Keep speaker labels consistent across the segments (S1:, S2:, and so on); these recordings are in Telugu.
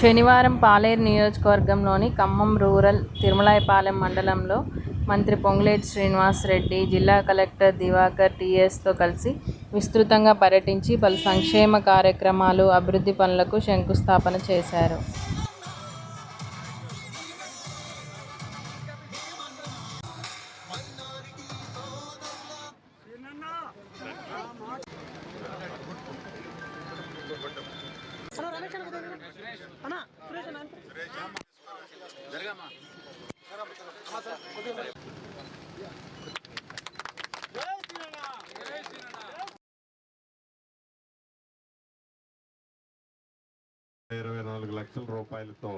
S1: శనివారం పాలేరు నియోజకవర్గంలోని ఖమ్మం రూరల్ తిరుమలాయపాలెం మండలంలో మంత్రి పొంగులేటి శ్రీనివాసరెడ్డి, జిల్లా కలెక్టర్ దివాకర్ టీఎస్తో కలిసి విస్తృతంగా పర్యటించి పలు సంక్షేమ కార్యక్రమాలు, అభివృద్ధి పనులకు శంకుస్థాపన చేశారు.
S2: ₹24 లక్షలతో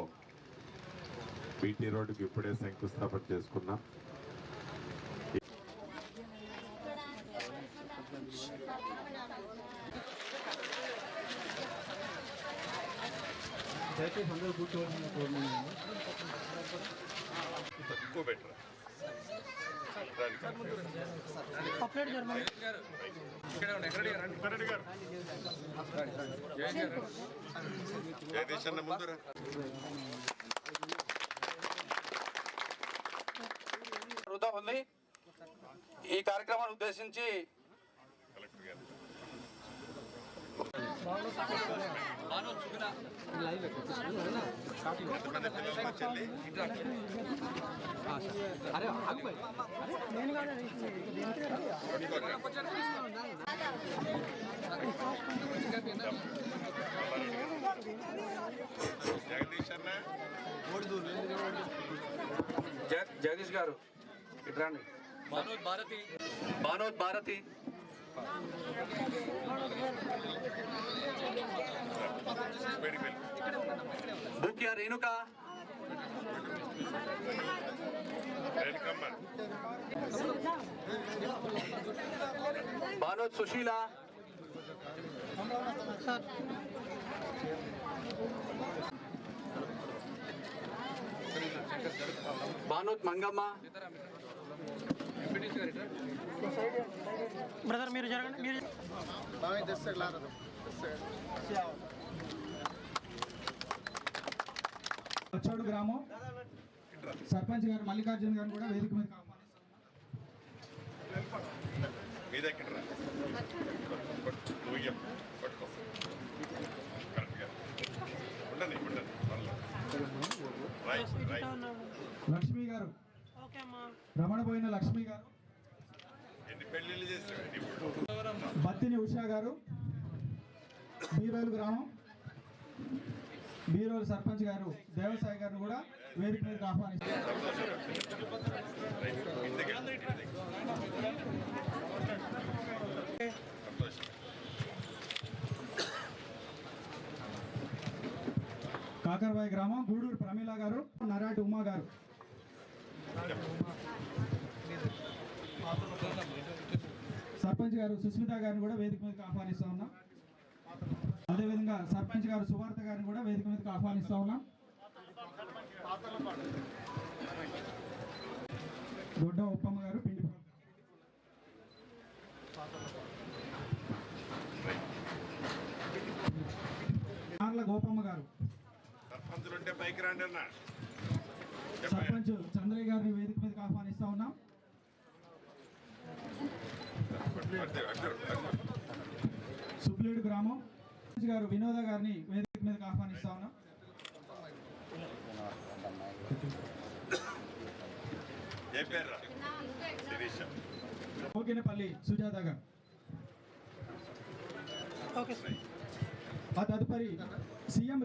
S2: బీటీ రోడ్డుకి ఇప్పుడే శంకుస్థాపన చేసుకున్నాం. తక్కువ బెటర్
S3: ఉంది. ఈ కార్యక్రమాన్ని ఉద్దేశించి జగదీష్ గారు ఇట్రాండి. భానోద్ భారతి బుక్యా రేణుకా భానోద్ సుశీల భానోద్ మంగమ్మ.
S4: బ్రదర్ మీరు జరగండి. మీరు
S5: వచ్చోడు గ్రామం సర్పంచ్ గారు మల్లికార్జున గారు కూడా వేదిక మీద లక్ష్మి గారు, రమణపోయిన లక్ష్మి గారు, బత్తిని ఉషా గారు, బీరోలు గ్రామం బీరోలు సర్పంచ్ గారు దేవసాయి గారిని కూడా వేదిక మీదకి ఆహ్వానిస్తారు. కాకరబాయి గ్రామం గూడూరు ప్రమీల గారు, నరాటి ఉమా గారు, సర్పంచ్ గారు సుస్మిత గారిని కూడా వేదిక మీదకి ఆహ్వానిస్తా ఉన్నాం. అదేవిధంగా సర్పంచ్ గారు సువార్త గారిని కూడా వేదిక మీదకి ఆహ్వానిస్తా ఉన్నాం. దొడ్డ ఉప్పమ్మ గారు, పిండి నార్ల గోపమ్మ గారు, సర్పంచ్ చంద్రయ్య గారిని వేదిక మీదకి ఆహ్వానిస్తా ఉన్నాం. సుప్లేడు గ్రామం గారు వినోద గారిని వేదిక మీదకి ఆహ్వానిస్తా ఉన్నాం. ఓకేనపల్లి సుజాత గారు. ఆ తదుపరి సీఎం